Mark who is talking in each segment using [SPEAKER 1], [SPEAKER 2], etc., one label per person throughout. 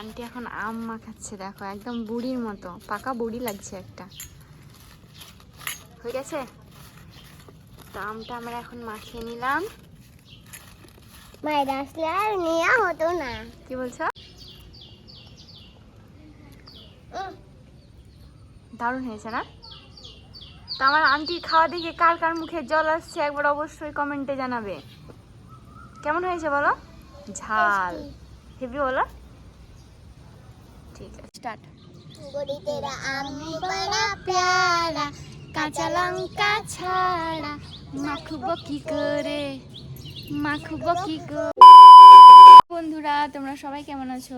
[SPEAKER 1] Aunty এখন আম মাখাচ্ছে, দেখো একদম বুড়ির মতো, পাকা বুড়ি লাগছে একটা। হয়ে গেছে তো আমটা আমরা এখন মাখিয়ে নিলাম।
[SPEAKER 2] মায়ের আসলে আর নেওয়া হতো না।
[SPEAKER 1] কি বলছো? দারুণ হয়েছে না? তো আমার আন্টির খাওয়া দেখে কার কার মুখে জল আসছে একবার অবশ্যই কমেন্টে জানাবে। কেমন হয়েছে বলো? ঝাল হেভি বলো। ঠিক আছে, স্টার্ট।
[SPEAKER 2] গড়ি তেরা আম বড়া প্যারা,
[SPEAKER 1] কাঁচা লঙ্কা ছাড়া মাখবো কি করে, মাখবো কি করে। বন্ধুরা তোমরা সবাই কেমন আছো?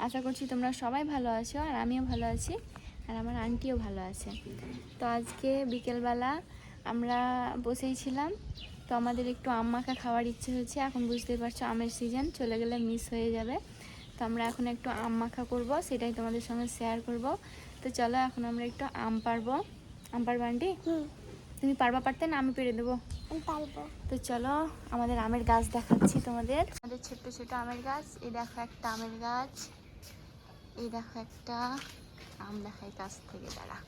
[SPEAKER 1] আশা করছি তোমরা সবাই ভালো আছো, আর আমিও ভালো আছি, আর আমার আন্টিও ভালো আছে। তো আজকে বিকেলবেলা আমরা বসেই ছিলাম, তো আমাদের একটু আম মাখা খাওয়ার ইচ্ছে হয়েছে। এখন বুঝতেই পারছো আমের সিজন, চলে গেলে মিস হয়ে যাবে। তো আমরা এখন একটু আম মাখা করব, সেটাই তোমাদের সঙ্গে শেয়ার করব। তো চলো এখন আমরা একটু আম পারবো। আম পারবো আন্টি? তুমি পারবা? পারতে না আমি পেরে দেবো।
[SPEAKER 2] পারবো।
[SPEAKER 1] তো চলো আমাদের আমের গাছ দেখাচ্ছি তোমাদের। আমাদের ছোট্ট ছোট আমের গাছ, এই দেখো একটা আমের গাছ, এই দেখো একটা আম দেখাই কাছ থেকে, দাঁড়া।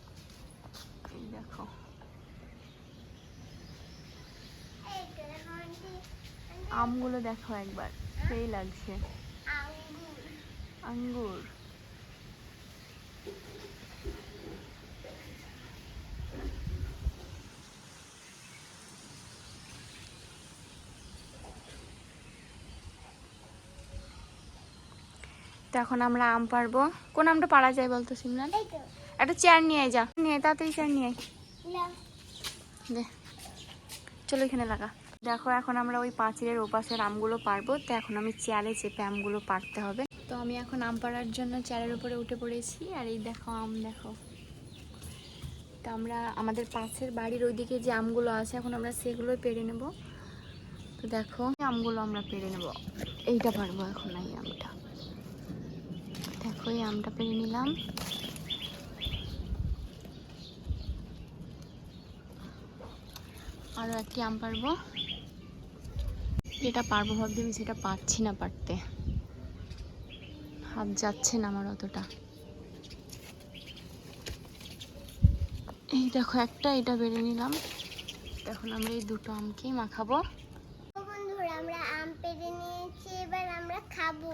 [SPEAKER 1] এই দেখো আমগুলো দেখো একবার, সেই লাগছে। আঙ্গুর। তো এখন আমরা আম পারবো। কোন আমটা পারা যায় বলতো সিমরান? একটা চেয়ার নিয়ে যা, নিয়ে তাড়াতাড়ি চেয়ার নিয়ে দে, চলো এখানে লাগা। দেখো এখন আমরা ওই পাঁচিলের ওপাশের আমগুলো পারবো। তো এখন আমি চেয়ারে চেপে আমগুলো পারতে হবে। তো আমি এখন আম পাড়ার জন্য চেয়ারের উপরে উঠে পড়েছি, আর এই দেখো আম দেখো। তো আমরা আমাদের পাশের বাড়ির ওইদিকে যে আমগুলো আছে এখন আমরা সেগুলোই পেড়ে নেব। তো দেখো আমগুলো আমরা পেড়ে নেব, এইটা পারবো এখন এই আমটা। দেখো এই আমটা পেড়ে নিলাম। আরও একটি আম পারবো, যেটা পারবো ভাবছি আমি সেটা পারছি না পারতে, হাত যাচ্ছে না আমার অতটা। এই দেখো একটা, এটা বেড়ে নিলাম। এখন আমরা এই দুটো আমকেই মাখাবো।
[SPEAKER 2] বন্ধুরা আমরা আম পেড়ে নিয়েছি, এবার আমরা খাবো।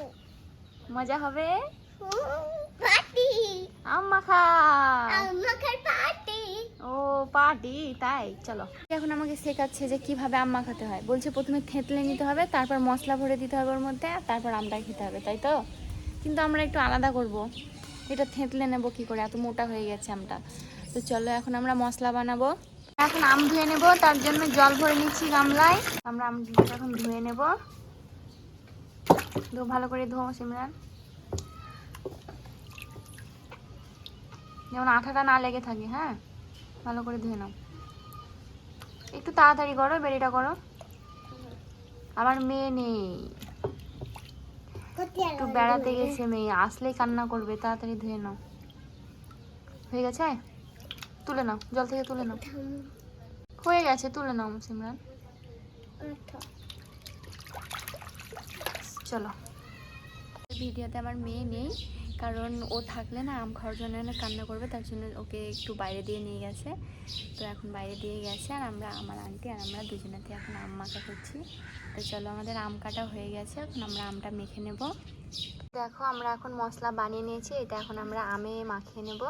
[SPEAKER 1] মজা হবে।
[SPEAKER 2] পার্টি,
[SPEAKER 1] আম মাখা,
[SPEAKER 2] আম মাখার পার্টি।
[SPEAKER 1] ও পার্টি, তাই চলো। এখন আমাকে শেখাচ্ছে যে কিভাবে আম মাখাতে হয়। বলছে প্রথমে থেঁতলে নিতে হবে, তারপর মশলা ভরে দিতে হবে ওর মধ্যে, তারপর আমটা খেতে হবে, তাই তো? কিন্তু আমরা একটু আলাদা করব, এটা থেঁতলে নেবো কি করে, এত মোটা হয়ে গেছে আমটা। তো চলো এখন আমরা মশলা বানাবো। এখন আম ধুয়ে নেব, তার জন্য জল ভরে নিচ্ছি গামলায়। আমরা আমটা এখন ধুয়ে নেব। ভালো করে ধোও সিমরান, যেমন আঠাটা না লেগে থাকে। হ্যাঁ, ভালো করে ধুয়ে নাও। একটু তাড়াতাড়ি করো, বেরিটা করো। আমার মেয়ে নেই, একটু বেড়াতে গেছে মেয়ে, আসলেই কান্না করবে। তাড়াতাড়ি ধুয়ে নাও। হয়ে গেছে? তুলে নাও, জল থেকে তুলে নাও। হয়ে গেছে, তুলে নাও সিমরান। চলো। ভিডিওতে আমার মেয়ে নেই, কারণ ও থাকলে না আম খাওয়ার জন্য কান্না করবে, তার জন্য ওকে একটু বাইরে দিয়ে নিয়ে গেছে। তো এখন বাইরে দিয়ে গেছে, আর আমরা, আমার আন্টি আর আমরা দুজনেতে এখন আম মাখা করছি। তো চলো আমাদের আম কাটা হয়ে গেছে, এখন আমরা আমটা মেখে নেব। দেখো আমরা এখন মশলা বানিয়ে নিয়েছি, এটা এখন আমরা আমে মাখিয়ে নেব।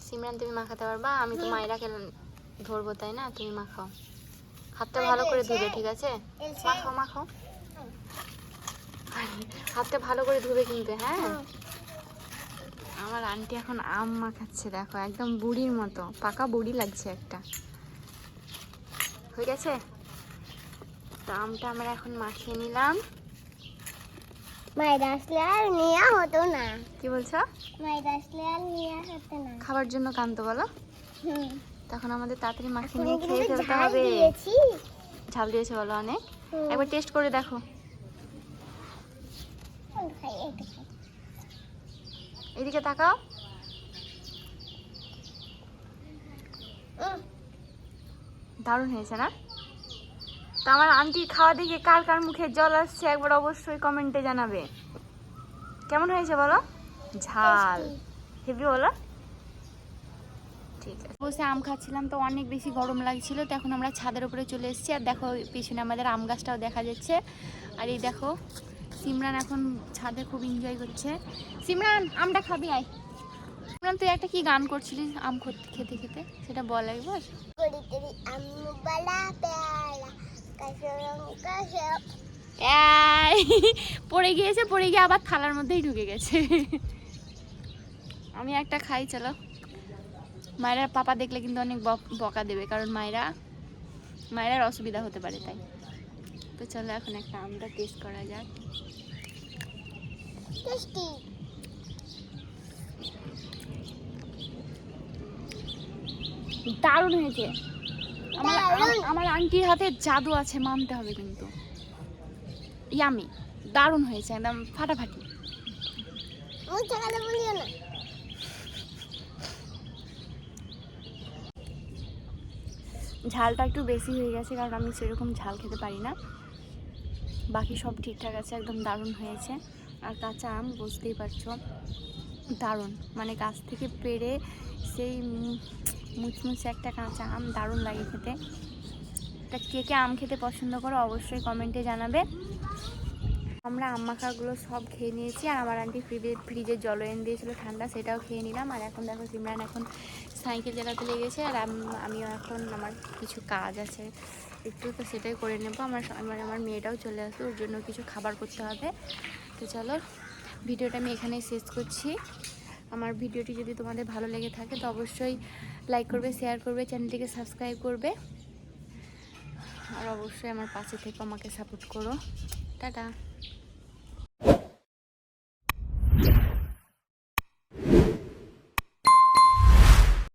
[SPEAKER 1] সিমরান তুমি মাখাতে পারবা? আমি তো মায়েরাকে ধরবো, তাই না? তুমি মাখাও, হাতটা ভালো করে ধুবে, ঠিক আছে? মাখাও মাখাও, হাতটা ভালো করে ধুবে কিন্তু। হ্যাঁ, আমার আন্টি এখন আম মাখাচ্ছে, দেখো একদম বুড়ির মতো, পাকা বুড়ি লাগছে একটা। হয়ে গেছে তো আমটা আমরা এখন মাখিয়ে নিলাম।
[SPEAKER 2] মায়ের আসলে আর নেওয়া হতো না।
[SPEAKER 1] কি বলছো?
[SPEAKER 2] মায়ের আসলে আর নেওয়া হতো না।
[SPEAKER 1] খাবার জন্য কানতো বলো। তখন আমাদের তাড়াতাড়ি মাখিয়ে নিয়ে
[SPEAKER 2] এখন
[SPEAKER 1] খেয়ে
[SPEAKER 2] কিন্তু
[SPEAKER 1] ফেলতে
[SPEAKER 2] ঝাল
[SPEAKER 1] হবে।
[SPEAKER 2] দিয়েছি।
[SPEAKER 1] ঝাল দিয়েছে বলো অনেক? একবার টেস্ট করে দেখো। এদিকে তাকাও। দারুণ হয়েছে না? তো আমার আন্টির খাওয়া দেখে কার কার মুখে জল আসছে একবার অবশ্যই কমেন্টে জানাবে। কেমন হয়েছে বলো? ঝাল হেভি বলো। ঠিক আছে, বসে আম খাচ্ছিলাম তো অনেক বেশি গরম লাগছিল, তো এখন আমরা ছাদের উপরে চলে এসেছি। আর দেখো পিছনে আমাদের আম গাছটাও দেখা যাচ্ছে। আর এই দেখো সিমরান এখন ছাদে খুব এনজয় করছে। সিমরান আমটা খাবি আয়। সিমরান তুই একটা কি গান করছিলিস আম খেতে খেতে, সেটা বল একবার।
[SPEAKER 2] করি করি আম্মু বালা প্যারা কাশরম কাশব।
[SPEAKER 1] এই, পড়ে গিয়েছে, পড়ে গিয়ে আবার থালার মধ্যেই ঢুকে গেছে। আমি একটা খাই, চলো। মায়ের পাপা দেখলে কিন্তু অনেক বকা দেবে, কারণ মায়ের অসুবিধা হতে পারে, তাই। তো চলো এখন একটা আমটা টেস্ট করা যাক।
[SPEAKER 2] টেস্টি।
[SPEAKER 1] দারুণ হয়েছে।
[SPEAKER 2] দারুণ।
[SPEAKER 1] আমার আন্টির হাতে জাদু আছে, মানতে হবে কিন্তু। ইয়ামি, দারুণ হয়েছে, একদম ফাটাফাটি।
[SPEAKER 2] মুখ চাকাতে বলিও না।
[SPEAKER 1] ঝালটা একটু বেশি হয়ে গেছে, কারণ আমি সেরকম ঝাল খেতে পারি না। বাকি সব ঠিকঠাক আছে, একদম দারুণ হয়েছে। আর কাঁচা আম বুঝতেই পারছো, দারুণ, মানে গাছ থেকে পেড়ে সেই মুচমুচে একটা কাঁচা আম, দারুণ লাগে খেতে। তা কে কে আম খেতে পছন্দ করো অবশ্যই কমেন্টে জানাবে। আমরা আম মাখাগুলো সব খেয়ে নিয়েছি, আর আমার আন্টি ফ্রিজে জল এনে দিয়েছিলো ঠান্ডা, সেটাও খেয়ে নিলাম। আর এখন দেখো সিমরান এখন সাইকেল চালাতে লেগেছে, আর আমিও এখন আমার কিছু কাজ আছে একটু, তো সেটাই করে নেবো। আমার মেয়েটাও চলে আসবে, ওর জন্য কিছু খাবার করতে হবে। তো চলো, ভিডিওটা আমি এখানেই শেষ করছি। আমার ভিডিওটি যদি তোমাদের ভালো লেগে থাকে তো অবশ্যই লাইক করবে, শেয়ার করবে, চ্যানেলটিকে সাবস্ক্রাইব করবে, আর অবশ্যই আমার পাশে থেকে আমাকে সাপোর্ট করো। টাটা।